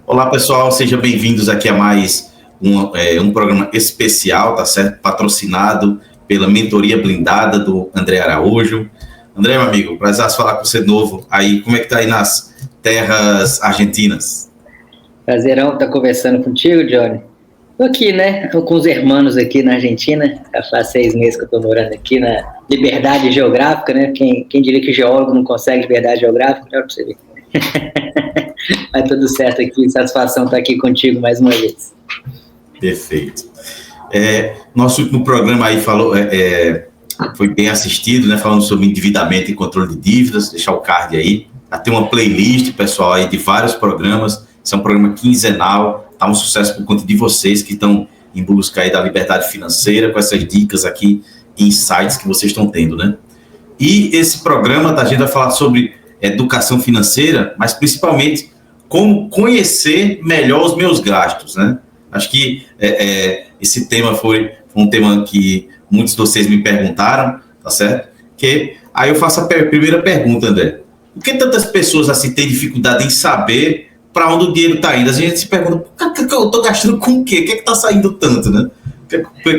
Olá, pessoal, sejam bem-vindos aqui a mais um programa especial, tá certo? Patrocinado pela mentoria blindada do André Araújo. André, meu amigo, prazer falar com você de novo. Aí, como é que tá aí nas terras argentinas? Prazerão estar conversando contigo, Johnny. Tô aqui, né, com os irmãos aqui na Argentina. Já faz 6 meses que eu tô morando aqui na liberdade geográfica, né? Quem diria que geólogo não consegue liberdade geográfica? Olha pra você ver. Mas tudo certo aqui, satisfação estar aqui contigo mais uma vez. Perfeito. Nosso último programa aí foi bem assistido, né? Falando sobre endividamento e controle de dívidas, deixar o card aí. Tem uma playlist, pessoal, aí de vários programas. Esse é um programa quinzenal, tá um sucesso por conta de vocês que estão em busca aí da liberdade financeira, com essas dicas aqui, insights que vocês estão tendo, né? E esse programa, a gente vai falar sobre educação financeira, mas principalmente como conhecer melhor os meus gastos, né? Acho que esse tema foi um tema que muitos de vocês me perguntaram, tá certo? Aí eu faço a primeira pergunta, André. Por que tantas pessoas assim têm dificuldade em saber para onde o dinheiro está indo? A gente se pergunta, eu estou gastando com o quê? O que está saindo tanto, né?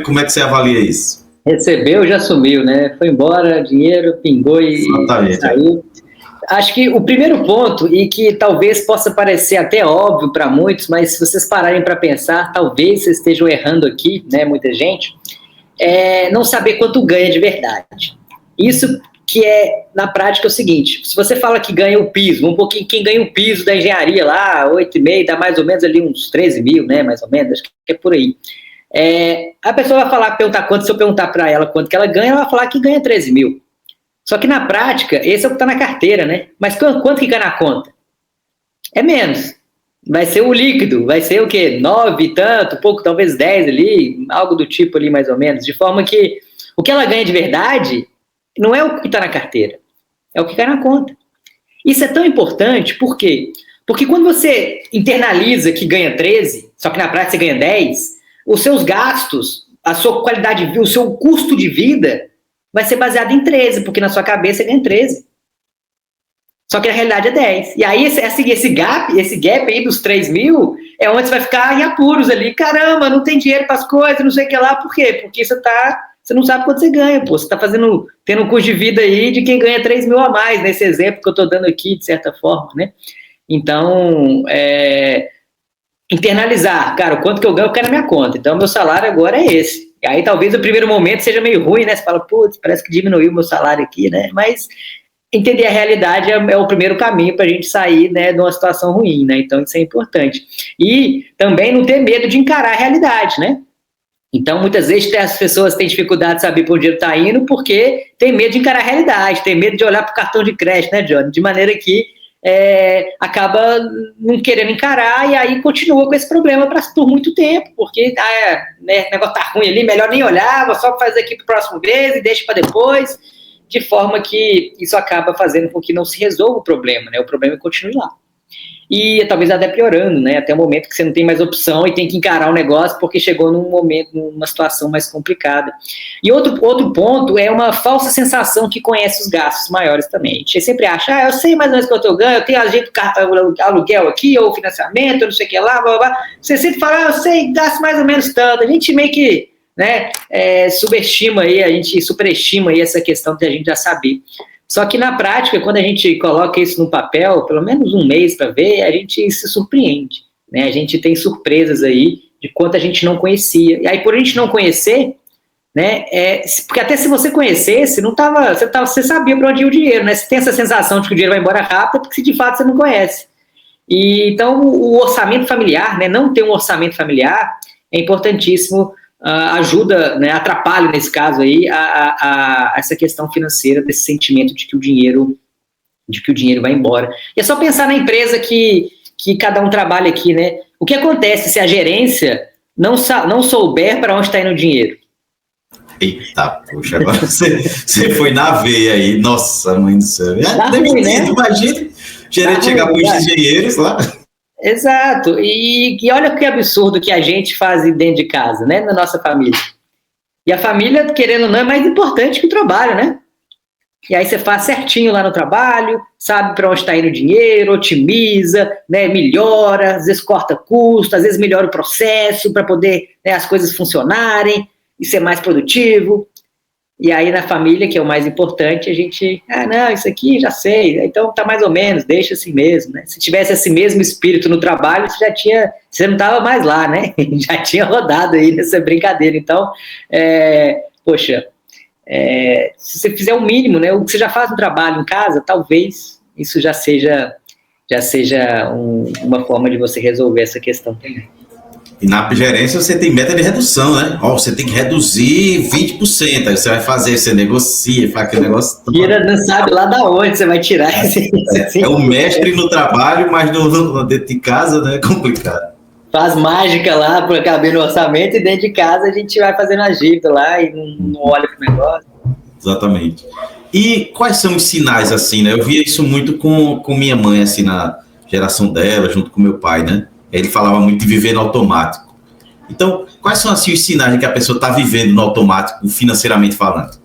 Como é que você avalia isso? Recebeu, já sumiu, né? Foi embora, dinheiro pingou e saiu. Acho que o primeiro ponto, e que talvez possa parecer até óbvio para muitos, mas se vocês pararem para pensar, talvez vocês estejam errando aqui, né, muita gente, é não saber quanto ganha de verdade. Isso que na prática, é o seguinte: se você fala que ganha o piso, um pouquinho, quem ganha o piso da engenharia lá, 8,5, dá mais ou menos ali uns 13 mil, né, mais ou menos, acho que é por aí. A pessoa vai perguntar quanto, se eu perguntar para ela quanto que ela ganha, ela vai falar que ganha 13 mil. Só que na prática, esse é o que está na carteira, né? Mas quanto que cai na conta? É menos. Vai ser o líquido, vai ser o quê? 9 e tanto, pouco, talvez 10 ali, algo do tipo ali mais ou menos. De forma que o que ela ganha de verdade não é o que está na carteira, é o que cai na conta. Isso é tão importante, por quê? Porque quando você internaliza que ganha 13, só que na prática você ganha 10, os seus gastos, a sua qualidade de vida, o seu custo de vida vai ser baseado em 13, porque na sua cabeça ganha 13. Só que a realidade é 10. E aí esse gap aí dos 3 mil é onde você vai ficar em apuros ali. Caramba, não tem dinheiro para as coisas, não sei o que lá. Por quê? Porque você não sabe quanto você ganha, pô. Você está tendo um custo de vida aí de quem ganha 3 mil a mais, nesse exemplo que eu estou dando aqui, de certa forma, né? Então, internalizar, cara, o quanto que eu ganho, eu quero na minha conta. Então, meu salário agora é esse. E aí talvez o primeiro momento seja meio ruim, né? Você fala, putz, parece que diminuiu o meu salário aqui, né? Mas entender a realidade é o primeiro caminho para a gente sair, né, de uma situação ruim, né? Então isso é importante. E também não ter medo de encarar a realidade, né? Então muitas vezes as pessoas têm dificuldade de saber para onde o dinheiro está indo porque tem medo de encarar a realidade, tem medo de olhar para o cartão de crédito, né, Johnny? De maneira que acaba não querendo encarar e aí continua com esse problema por muito tempo, porque o negócio tá ruim ali, melhor nem olhar, vou só fazer aqui pro próximo mês e deixa para depois, de forma que isso acaba fazendo com que não se resolva o problema, né? O problema continue lá. E talvez até piorando, né? Até o momento que você não tem mais opção e tem que encarar o negócio porque chegou numa situação mais complicada. E outro ponto é uma falsa sensação que conhece os gastos maiores também. A gente sempre acha, eu sei mais ou menos quanto eu ganho, eu tenho aluguel aqui, ou financiamento, não sei o que lá, blá, blá, blá. Você sempre fala, eu sei, gasto mais ou menos tanto. A gente meio que, né, subestima aí, a gente superestima aí essa questão de a gente já saber. Só que na prática, quando a gente coloca isso no papel, pelo menos um mês para ver, a gente se surpreende, né? A gente tem surpresas aí de quanto a gente não conhecia. E aí, por a gente não conhecer, né? Porque até se você conhecesse, você sabia para onde ia o dinheiro, né? Você tem essa sensação de que o dinheiro vai embora rápido, porque de fato você não conhece. E então o orçamento familiar, né? Não ter um orçamento familiar é importantíssimo. Ajuda, né, atrapalha nesse caso aí a essa questão financeira, desse sentimento de que o dinheiro vai embora. E é só pensar na empresa que cada um trabalha aqui, né? O que acontece se a gerência não souber para onde está indo o dinheiro? Eita, poxa, agora você foi na veia aí. Nossa, mãe do céu. Ruim, né? Imagina, gerente chegar com os engenheiros lá. Exato, e olha que absurdo que a gente faz dentro de casa, né, na nossa família. E a família, querendo ou não, é mais importante que o trabalho, né? E aí você faz certinho lá no trabalho, sabe para onde está indo o dinheiro, otimiza, né, melhora, às vezes corta custo, às vezes melhora o processo para poder, né, as coisas funcionarem e ser mais produtivo. E aí na família, que é o mais importante, a gente, não, isso aqui já sei, então tá mais ou menos, deixa assim mesmo, né? Se tivesse esse mesmo espírito no trabalho, você não estava mais lá, né? Já tinha rodado aí nessa brincadeira. Então, poxa, se você fizer o mínimo, né, o que você já faz no trabalho em casa, talvez isso já seja uma forma de você resolver essa questão também. E na gerência você tem meta de redução, né? Você tem que reduzir 20%, aí você vai fazer, você negocia, faz aquele negócio. Tira, não sabe lá da onde você vai tirar esse. É o mestre no trabalho, mas dentro de casa, né, é complicado. Faz mágica lá para caber no orçamento e dentro de casa a gente vai fazendo a dívida lá e não olha pro negócio. Exatamente. E quais são os sinais, assim, né? Eu via isso muito com minha mãe, assim, na geração dela, junto com meu pai, né? Ele falava muito de viver no automático. Então, quais são, assim, os sinais de que a pessoa está vivendo no automático, financeiramente falando?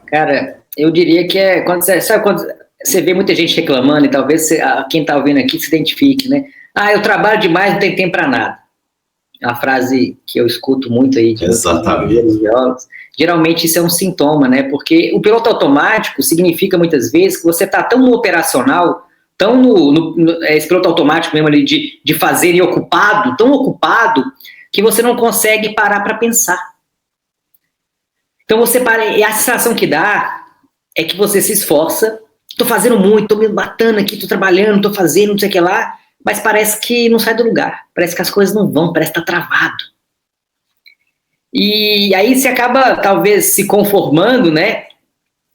Cara, eu diria que quando você vê muita gente reclamando, e talvez quem está ouvindo aqui se identifique, né? Eu trabalho demais, não tenho tempo para nada. É uma frase que eu escuto muito aí. Exatamente. Geralmente isso é um sintoma, né? Porque o piloto automático significa muitas vezes que você está tão no operacional, tão esse piloto automático mesmo ali de fazer e ocupado, tão ocupado, que você não consegue parar para pensar. Então você para, e a sensação que dá é que você se esforça, estou fazendo muito, estou me matando aqui, estou trabalhando, estou fazendo, não sei o que lá, mas parece que não sai do lugar, parece que as coisas não vão, parece que está travado. E aí você acaba, talvez, se conformando, né,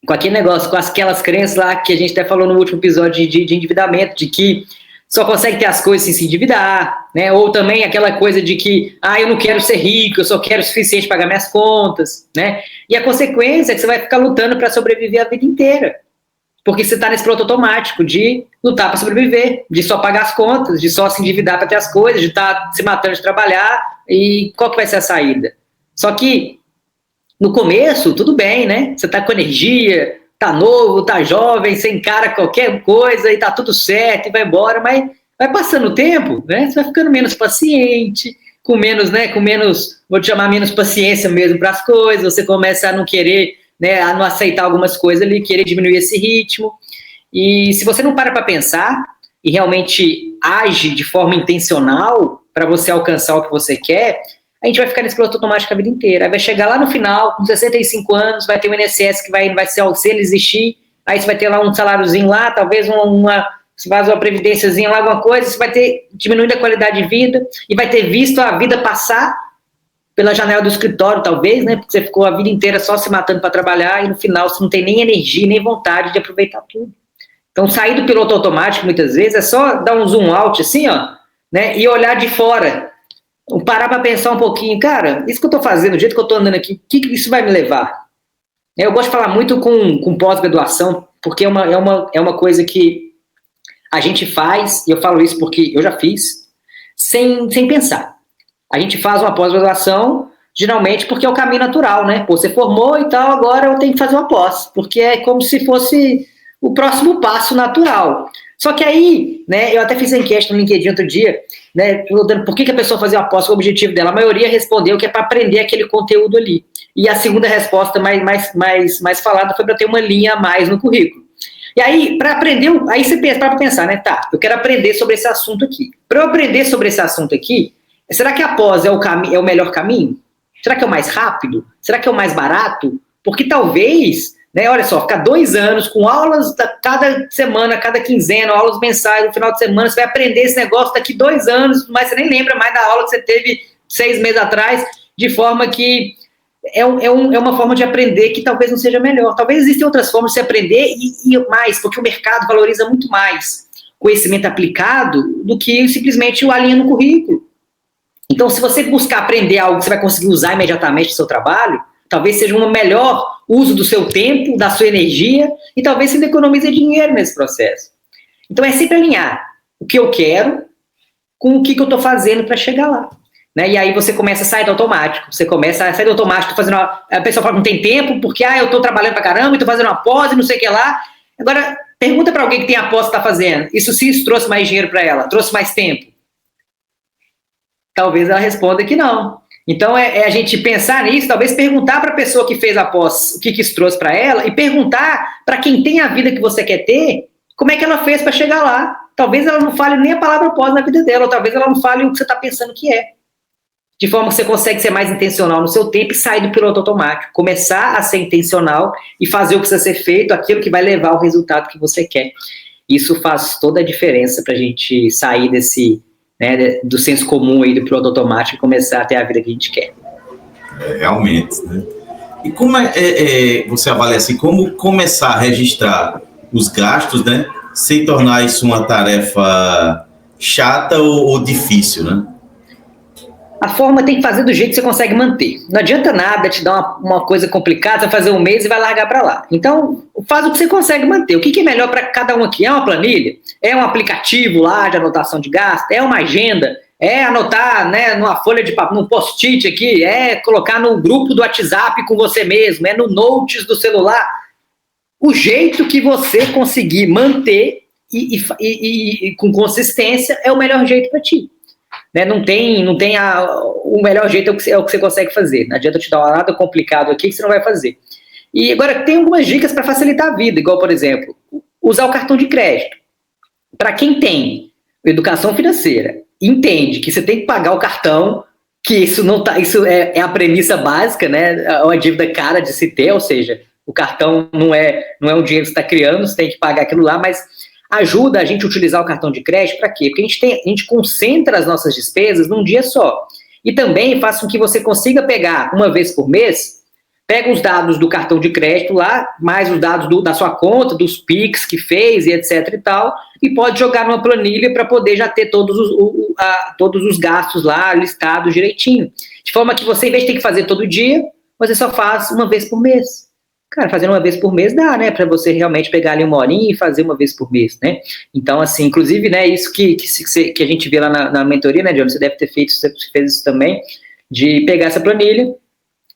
com aquele negócio, com aquelas crenças lá que a gente até falou no último episódio de endividamento, de que só consegue ter as coisas sem se endividar, né, ou também aquela coisa de que, eu não quero ser rico, eu só quero o suficiente para pagar minhas contas, né, e a consequência é que você vai ficar lutando para sobreviver a vida inteira. Porque você está nesse piloto automático de lutar para sobreviver, de só pagar as contas, de só se endividar para ter as coisas, de estar se matando de trabalhar, e qual que vai ser a saída? Só que, no começo, tudo bem, né? Você está com energia, está novo, está jovem, você encara qualquer coisa e está tudo certo e vai embora, mas vai passando o tempo, né? Você vai ficando menos paciente, com menos, vou te chamar, menos paciência mesmo para as coisas, você começa a não querer, né, a não aceitar algumas coisas ali, querer diminuir esse ritmo. E se você não para pensar e realmente age de forma intencional para você alcançar o que você quer, a gente vai ficar nesse piloto automático a vida inteira. Aí vai chegar lá no final, com 65 anos, vai ter um INSS que vai ser, se ele existir, aí você vai ter lá um saláriozinho lá, talvez você faz uma previdênciazinha lá, alguma coisa, você vai ter diminuindo a qualidade de vida e vai ter visto a vida passar pela janela do escritório, talvez, né? Porque você ficou a vida inteira só se matando para trabalhar e no final você não tem nem energia, nem vontade de aproveitar tudo. Então, sair do piloto automático, muitas vezes, é só dar um zoom out, assim, ó, né? E olhar de fora. Parar para pensar um pouquinho, cara, isso que eu estou fazendo, do jeito que eu estou andando aqui, o que isso vai me levar? Eu gosto de falar muito com pós-graduação, porque é uma coisa que a gente faz, e eu falo isso porque eu já fiz, sem pensar. A gente faz uma pós-graduação, geralmente porque é o caminho natural, né? Pô, você formou e tal, agora eu tenho que fazer uma pós, porque é como se fosse o próximo passo natural. Só que aí, né, eu até fiz a enquete no LinkedIn outro dia, né, perguntando por que a pessoa fazia uma pós, qual o objetivo dela. A maioria respondeu que é para aprender aquele conteúdo ali. E a segunda resposta mais falada foi para ter uma linha a mais no currículo. E aí, para aprender, aí você para pensar, né, tá, eu quero aprender sobre esse assunto aqui. Para eu aprender sobre esse assunto aqui, será que a pós é o melhor caminho? Será que é o mais rápido? Será que é o mais barato? Porque talvez, né, olha só, ficar 2 anos com aulas cada semana, cada quinzena, aulas mensais, no final de semana, você vai aprender esse negócio daqui 2 anos, mas você nem lembra mais da aula que você teve 6 meses atrás, de forma que é uma forma de aprender que talvez não seja melhor. Talvez existam outras formas de se aprender e mais, porque o mercado valoriza muito mais conhecimento aplicado do que simplesmente o alinha no currículo. Então, se você buscar aprender algo que você vai conseguir usar imediatamente no seu trabalho, talvez seja um melhor uso do seu tempo, da sua energia, e talvez você economize dinheiro nesse processo. Então, é sempre alinhar o que eu quero com o que eu estou fazendo para chegar lá. né? E aí você começa a sair do automático. Você começa a sair do automático, a pessoa fala que não tem tempo, porque eu estou trabalhando pra caramba, estou fazendo uma pós e não sei o que lá. Agora, pergunta para alguém que tem a pós que está fazendo. Isso trouxe mais dinheiro para ela? Trouxe mais tempo? Talvez ela responda que não. Então, a gente pensar nisso, talvez perguntar para a pessoa que fez a pós o que isso trouxe para ela e perguntar para quem tem a vida que você quer ter, como é que ela fez para chegar lá. Talvez ela não fale nem a palavra pós na vida dela, ou talvez ela não fale o que você está pensando que é. De forma que você consegue ser mais intencional no seu tempo e sair do piloto automático. Começar a ser intencional e fazer o que precisa ser feito, aquilo que vai levar ao resultado que você quer. Isso faz toda a diferença para a gente sair desse, né, do senso comum aí do piloto automático e começar a ter a vida que a gente quer. Realmente, né? E como você avalia assim, como começar a registrar os gastos, né, sem tornar isso uma tarefa chata ou difícil, né? A forma tem que fazer do jeito que você consegue manter. Não adianta nada te dar uma coisa complicada, você vai fazer um mês e vai largar para lá. Então, faz o que você consegue manter. O que é melhor para cada um aqui? É uma planilha? É um aplicativo lá de anotação de gasto? É uma agenda? É anotar, né, numa folha de papel, num post-it aqui? É colocar no grupo do WhatsApp com você mesmo? É no Notes do celular? O jeito que você conseguir manter e com consistência é o melhor jeito para ti. Né? Não tem o melhor jeito é o que você consegue fazer. Não adianta te dar nada complicado aqui que você não vai fazer. E agora tem algumas dicas para facilitar a vida, igual, por exemplo, usar o cartão de crédito. Para quem tem educação financeira, entende que você tem que pagar o cartão, que isso é a premissa básica, né? É uma dívida cara de se ter, ou seja, o cartão não é um dinheiro que você está criando, você tem que pagar aquilo lá, mas ajuda a gente a utilizar o cartão de crédito para quê? Porque a gente concentra as nossas despesas num dia só. E também faz com que você consiga pegar uma vez por mês, pega os dados do cartão de crédito lá, mais os dados da sua conta, dos Pix que fez e etc e tal, e pode jogar numa planilha para poder já ter todos os gastos lá listados direitinho. De forma que você, em vez de ter que fazer todo dia, você só faz uma vez por mês. Cara, fazendo uma vez por mês dá, né? Para você realmente pegar ali uma horinha e fazer uma vez por mês, né? Então, assim, inclusive, né, isso que a gente vê lá na mentoria, né, John? Você deve ter feito, você fez isso também, de pegar essa planilha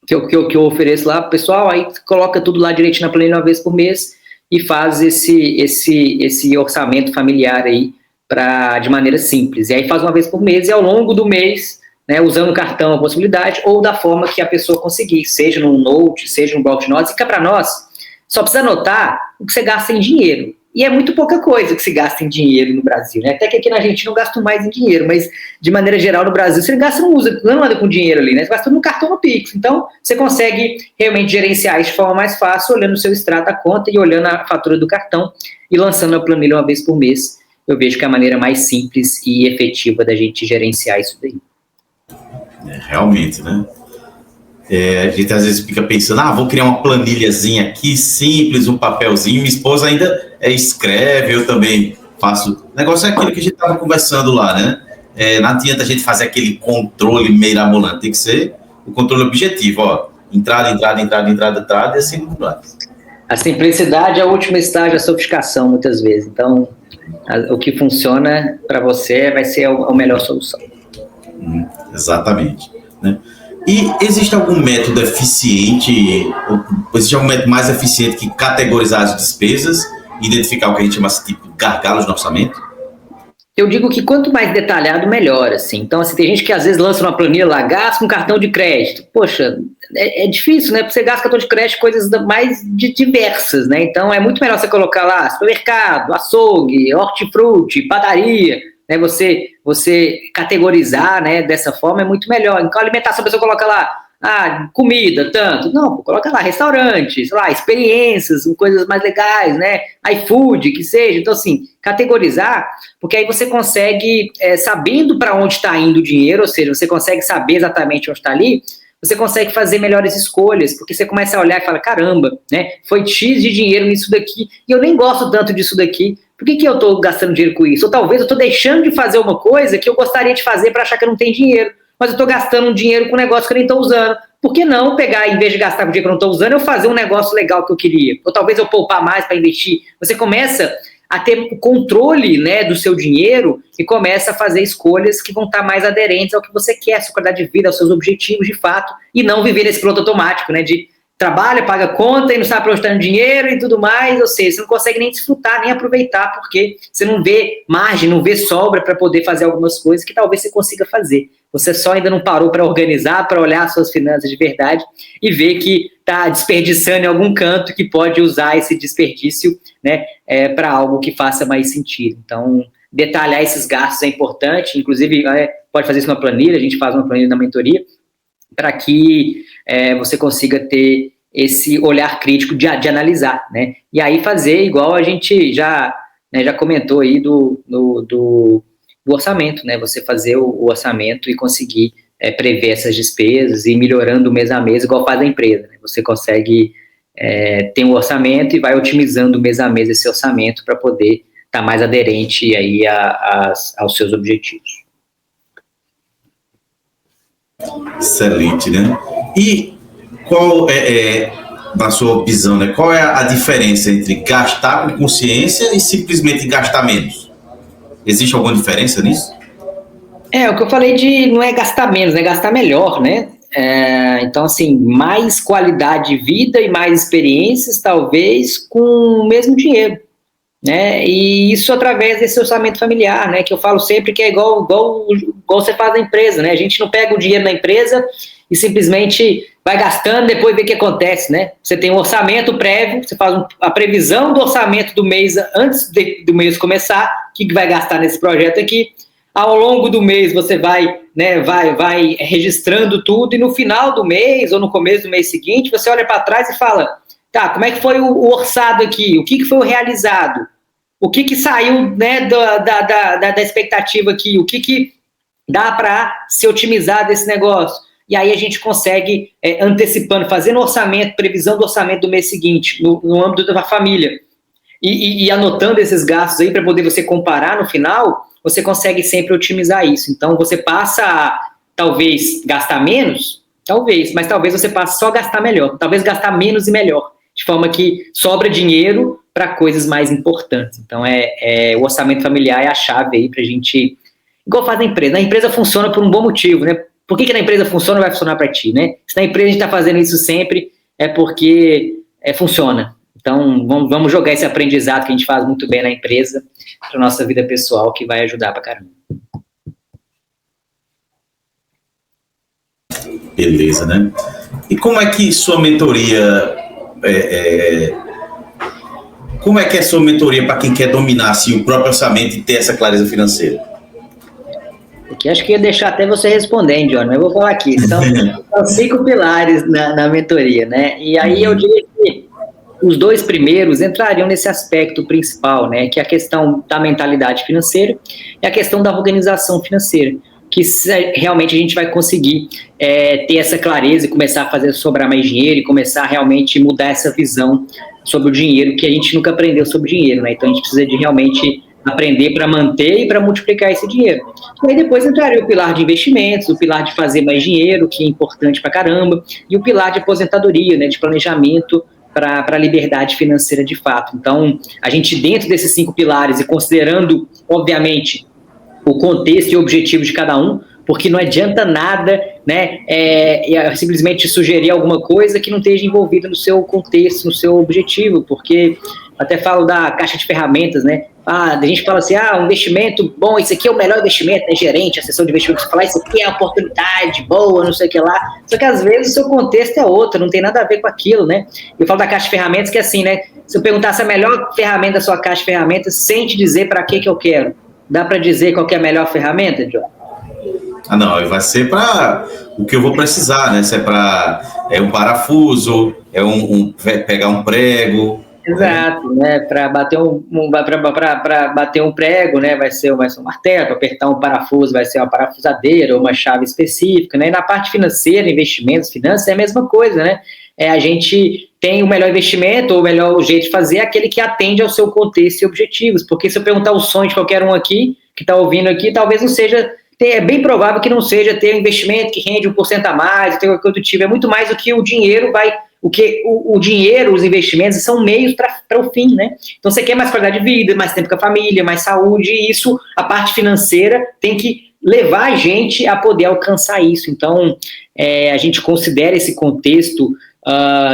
que eu ofereço lá pro pessoal, aí coloca tudo lá direitinho na planilha uma vez por mês e faz esse orçamento familiar aí de maneira simples. E aí faz uma vez por mês e ao longo do mês, né, usando o cartão a possibilidade, ou da forma que a pessoa conseguir, seja no Note, seja no bloco de notas, e cá para nós, só precisa anotar o que você gasta em dinheiro. E é muito pouca coisa que se gasta em dinheiro no Brasil, né? Até que aqui na Argentina não gasto mais em dinheiro, mas de maneira geral no Brasil você não anda com dinheiro ali, né? Você gasta no cartão no Pix. Então você consegue realmente gerenciar isso de forma mais fácil, olhando o seu extrato da conta e olhando a fatura do cartão e lançando a planilha uma vez por mês. Eu vejo que é a maneira mais simples e efetiva da gente gerenciar isso daí. Realmente, né? A gente às vezes fica pensando, vou criar uma planilhazinha aqui, simples, um papelzinho. Minha esposa ainda escreve, eu também faço. O negócio é aquilo que a gente estava conversando lá, né? Não adianta a gente fazer aquele controle mirabolante, tem que ser o controle objetivo, ó. Entrada, e assim não vai. A simplicidade é o último estágio da sofisticação, muitas vezes. Então, o que funciona para você vai ser a melhor solução. Exatamente, né? E existe algum método eficiente, ou existe algum método mais eficiente que categorizar as despesas e identificar o que a gente chama de gargalos no orçamento? Eu digo que quanto mais detalhado, melhor, assim. Então, assim, tem gente que às vezes lança uma planilha lá, gasta com cartão de crédito. Poxa, é difícil, né? Porque você gasta cartão de crédito coisas mais diversas, né? Então, é muito melhor você colocar lá supermercado, açougue, hortifruti, padaria, né? Você categorizar, né, dessa forma é muito melhor. Então, a alimentação, a pessoa coloca lá, comida, tanto. Não, coloca lá, restaurantes, sei lá, experiências, coisas mais legais, né? iFood, que seja. Então, assim, categorizar, porque aí você consegue, sabendo para onde está indo o dinheiro, ou seja, você consegue saber exatamente onde está ali, você consegue fazer melhores escolhas, porque você começa a olhar e fala, caramba, né? Foi X de dinheiro nisso daqui, e eu nem gosto tanto disso daqui. Por que eu estou gastando dinheiro com isso? Ou talvez eu estou deixando de fazer uma coisa que eu gostaria de fazer para achar que eu não tenho dinheiro, mas eu estou gastando dinheiro com um negócio que eu nem estou usando. Por que não pegar, em vez de gastar com dinheiro que eu não estou usando, eu fazer um negócio legal que eu queria? Ou talvez eu poupar mais para investir. Você começa a ter o controle, né, do seu dinheiro e começa a fazer escolhas que vão estar mais aderentes ao que você quer, a sua qualidade de vida, aos seus objetivos de fato, e não viver nesse piloto automático, né, de trabalha, paga conta e não sabe para onde está o dinheiro e tudo mais, ou seja, você não consegue nem desfrutar, nem aproveitar, porque você não vê margem, não vê sobra para poder fazer algumas coisas que talvez você consiga fazer. Você só ainda não parou para organizar, para olhar as suas finanças de verdade e ver que está desperdiçando em algum canto, que pode usar esse desperdício, né, para algo que faça mais sentido. Então, detalhar esses gastos é importante, inclusive pode fazer isso numa planilha, a gente faz uma planilha na mentoria, para que você consiga ter esse olhar crítico de analisar, né? E aí fazer igual a gente já comentou aí do orçamento, né? Você fazer o orçamento e conseguir prever essas despesas e ir melhorando mês a mês, igual faz a empresa, né? Você consegue ter um orçamento e vai otimizando mês a mês esse orçamento para poder estar mais aderente aí aos seus objetivos. Excelente, né? E qual na sua visão, né? Qual é a diferença entre gastar com consciência e simplesmente gastar menos? Existe alguma diferença nisso? O que eu falei não é gastar menos, é gastar melhor, né? Então, assim, mais qualidade de vida e mais experiências, talvez, com o mesmo dinheiro, né? E isso através desse orçamento familiar, né? Que eu falo sempre que é igual você faz na empresa, né? A gente não pega o dinheiro na empresa e simplesmente vai gastando, depois vê o que acontece, né? Você tem um orçamento prévio, você faz a previsão do orçamento do mês antes do mês começar, o que vai gastar nesse projeto aqui. Ao longo do mês você vai registrando tudo e no final do mês ou no começo do mês seguinte você olha para trás e fala, tá, como é que foi o orçado aqui? O que foi o realizado? O que saiu, né, da expectativa aqui? O que dá para se otimizar desse negócio? E aí a gente consegue, antecipando, fazendo orçamento, previsão do orçamento do mês seguinte, no âmbito da família, e anotando esses gastos aí para poder você comparar no final, você consegue sempre otimizar isso. Então você passa a, talvez, gastar menos, talvez, mas talvez você passe só a gastar melhor, talvez gastar menos e melhor, de forma que sobra dinheiro para coisas mais importantes. Então o orçamento familiar é a chave aí para a gente, igual faz na empresa. A empresa funciona por um bom motivo, né? Por que na empresa funciona vai funcionar para ti, né? Se na empresa a gente está fazendo isso sempre, é porque funciona. Então, vamos jogar esse aprendizado que a gente faz muito bem na empresa para a nossa vida pessoal, que vai ajudar para caramba. Beleza, né? E como é que sua mentoria... Como é que é a sua mentoria para quem quer dominar assim, o próprio orçamento e ter essa clareza financeira? Porque acho que ia deixar até você responder, hein, John? Mas eu vou falar aqui. São 5 pilares na mentoria, né? E aí eu diria que os 2 primeiros entrariam nesse aspecto principal, né? Que é a questão da mentalidade financeira e a questão da organização financeira. Que realmente a gente vai conseguir ter essa clareza e começar a fazer sobrar mais dinheiro e começar a realmente mudar essa visão sobre o dinheiro, que a gente nunca aprendeu sobre dinheiro, né? Então a gente precisa de realmente aprender para manter e para multiplicar esse dinheiro. E aí depois entraria o pilar de investimentos, o pilar de fazer mais dinheiro, que é importante para caramba, e o pilar de aposentadoria, né, de planejamento para a liberdade financeira de fato. Então, a gente dentro desses 5 pilares e considerando, obviamente, o contexto e o objetivo de cada um, porque não adianta nada, né, simplesmente sugerir alguma coisa que não esteja envolvida no seu contexto, no seu objetivo, porque até falo da caixa de ferramentas, né? A gente fala assim, um investimento bom, isso aqui é o melhor investimento, né? Gerente, assessor de investimento, você fala, isso aqui é a oportunidade boa, não sei o que lá. Só que às vezes o seu contexto é outro, não tem nada a ver com aquilo, né? Eu falo da caixa de ferramentas que é assim, né? Se eu perguntasse a melhor ferramenta da sua caixa de ferramentas, sem te dizer para que eu quero, dá para dizer qual que é a melhor ferramenta, John? Não, vai ser para o que eu vou precisar, né? Se é para um parafuso, pegar um prego. Exato, né? Para bater bater um prego, né? Vai ser um martelo, para apertar um parafuso vai ser uma parafusadeira ou uma chave específica, né? E na parte financeira, investimentos, finanças, é a mesma coisa, né? A gente tem o melhor investimento ou o melhor jeito de fazer aquele que atende ao seu contexto e objetivos, porque se eu perguntar o sonho de qualquer um aqui, que está ouvindo aqui, talvez não seja, é bem provável que não seja ter um investimento que rende 1% a mais, ter qualquer outro tipo, é muito mais do que o dinheiro vai o dinheiro, os investimentos são meios para o fim, né? Então você quer mais qualidade de vida, mais tempo com a família, mais saúde, e isso, a parte financeira tem que levar a gente a poder alcançar isso. Então, a gente considera esse contexto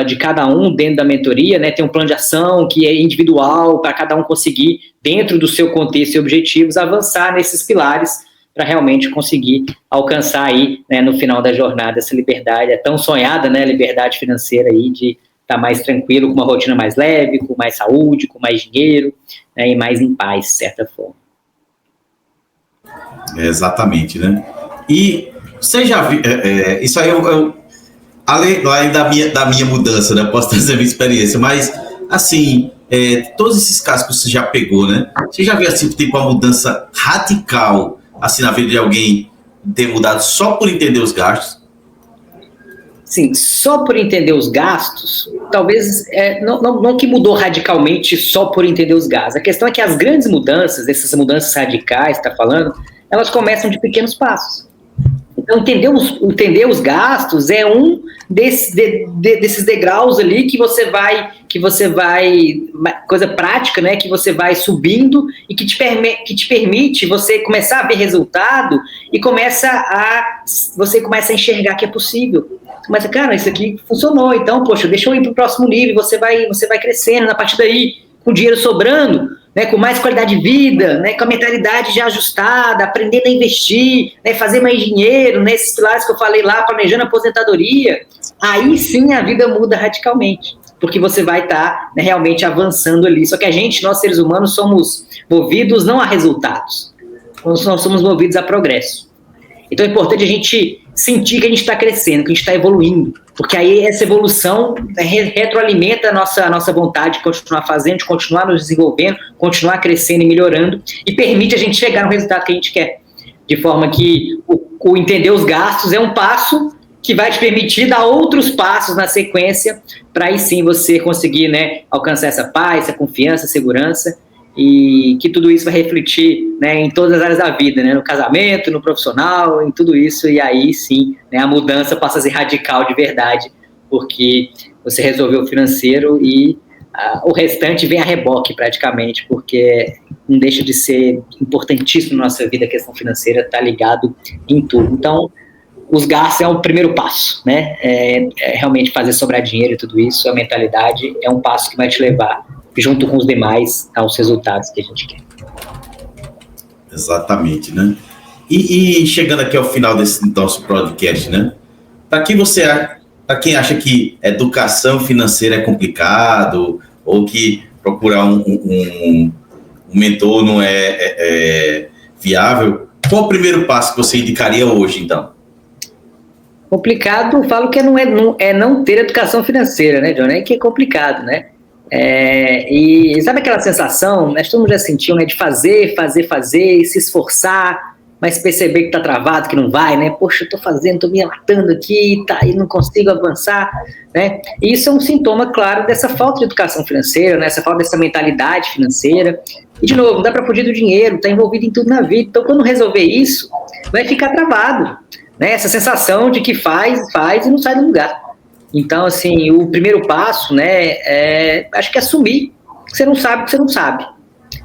de cada um dentro da mentoria, né? Tem um plano de ação que é individual para cada um conseguir, dentro do seu contexto e objetivos, avançar nesses pilares para realmente conseguir alcançar aí, né, no final da jornada, essa liberdade, tão sonhada, né, liberdade financeira aí, de estar mais tranquilo, com uma rotina mais leve, com mais saúde, com mais dinheiro, né, e mais em paz, de certa forma. Exatamente, né? E você já viu, isso aí além da minha mudança, né? Posso trazer a minha experiência, mas, assim, todos esses casos que você já pegou, né? Você já viu, assim, tipo, uma mudança radical, assim, na vida de alguém ter mudado só por entender os gastos? Sim, só por entender os gastos, talvez, não que mudou radicalmente só por entender os gastos. A questão é que as grandes mudanças, essas mudanças radicais, está falando, elas começam de pequenos passos. Então, entender os gastos é um desses degraus ali que você vai, coisa prática, né, que você vai subindo e que te permite você começar a ver resultado e você começa a enxergar que é possível. Você começa, cara, isso aqui funcionou, então, poxa, deixa eu ir para o próximo nível, você vai crescendo, a partir daí, com o dinheiro sobrando, né, com mais qualidade de vida, né, com a mentalidade já ajustada, aprendendo a investir, né, fazer mais dinheiro, né, esses pilares que eu falei lá, planejando a aposentadoria, aí sim a vida muda radicalmente, porque você vai estar, né, realmente avançando ali. Só que nós seres humanos, somos movidos não a resultados, nós somos movidos a progresso. Então é importante a gente sentir que a gente está crescendo, que a gente está evoluindo, porque aí essa evolução retroalimenta a nossa vontade de continuar fazendo, de continuar nos desenvolvendo, continuar crescendo e melhorando, e permite a gente chegar no resultado que a gente quer. De forma que o entender os gastos é um passo que vai te permitir dar outros passos na sequência, para aí sim você conseguir, né, alcançar essa paz, essa confiança, segurança, e que tudo isso vai refletir, né, em todas as áreas da vida, né, no casamento, no profissional, em tudo isso, e aí sim, né, a mudança passa a ser radical de verdade, porque você resolveu o financeiro e o restante vem a reboque praticamente, porque não deixa de ser importantíssimo na nossa vida, a questão financeira está ligado em tudo. Então, os gastos é o primeiro passo, né, realmente fazer sobrar dinheiro e tudo isso, a mentalidade é um passo que vai te levar, junto com os demais, aos resultados que a gente quer. Exatamente, né? E chegando aqui ao final desse nosso podcast, né? Para quem acha que educação financeira é complicado, ou que procurar um mentor não é viável, qual o primeiro passo que você indicaria hoje, então? Complicado, eu falo que não ter educação financeira, né, John? É que é complicado, né? E sabe aquela sensação, nós todo mundo já sentiu, né, de fazer, e se esforçar, mas perceber que tá travado, que não vai, né? Poxa, eu tô fazendo, tô me matando aqui, e não consigo avançar, né? E isso é um sintoma, claro, dessa falta de educação financeira, né? Essa falta dessa mentalidade financeira. E, de novo, não dá para fugir do dinheiro, tá envolvido em tudo na vida. Então, quando resolver isso, vai ficar travado, né? Essa sensação de que faz e não sai do lugar. Então, assim, o primeiro passo, né, acho que é assumir que você não sabe o que você não sabe,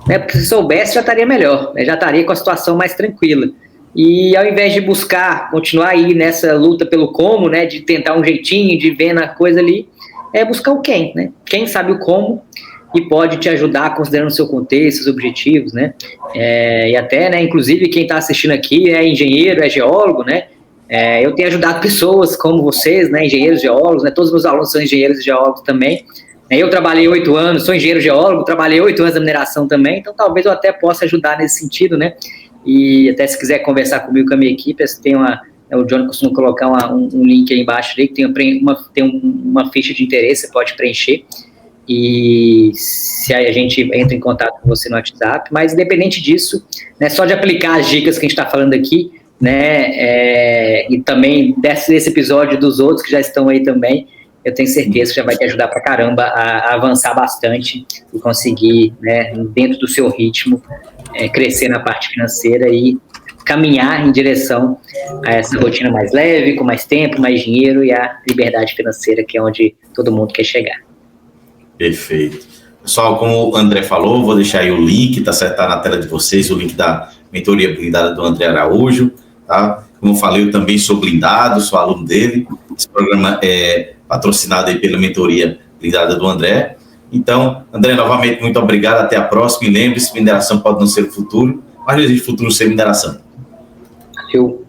né, porque se soubesse já estaria melhor, né, já estaria com a situação mais tranquila. E ao invés de continuar aí nessa luta pelo como, né, de tentar um jeitinho, de ver na coisa ali, buscar o quem, né, quem sabe o como e pode te ajudar considerando o seu contexto, os objetivos, né, e até, né, inclusive quem está assistindo aqui é engenheiro, é geólogo, né. Eu tenho ajudado pessoas como vocês, né, engenheiros geólogos, né, todos os meus alunos são engenheiros e geólogos também. Eu trabalhei 8 anos, sou engenheiro geólogo, trabalhei 8 anos na mineração também, então talvez eu até possa ajudar nesse sentido, né? E até se quiser conversar comigo, com a minha equipe, tem o John costuma colocar um link aí embaixo ali, que tem uma ficha de interesse, você pode preencher. E se a gente entra em contato com você no WhatsApp, mas independente disso, né, só de aplicar as dicas que a gente está falando aqui, né, e também desse episódio dos outros que já estão aí também, eu tenho certeza que já vai te ajudar pra caramba a avançar bastante e conseguir, né, dentro do seu ritmo, crescer na parte financeira e caminhar em direção a essa rotina mais leve, com mais tempo, mais dinheiro e a liberdade financeira, que é onde todo mundo quer chegar. Perfeito. Pessoal, como o André falou, vou deixar aí o link, tá certo? Tá na tela de vocês, o link da mentoria blindada do André Araújo, tá? Como eu falei, eu também sou blindado, sou aluno dele. Esse programa é patrocinado aí pela mentoria blindada do André. Então, André, novamente, muito obrigado, até a próxima. E lembre-se, mineração pode não ser o futuro, mas não existe futuro sem mineração. Valeu.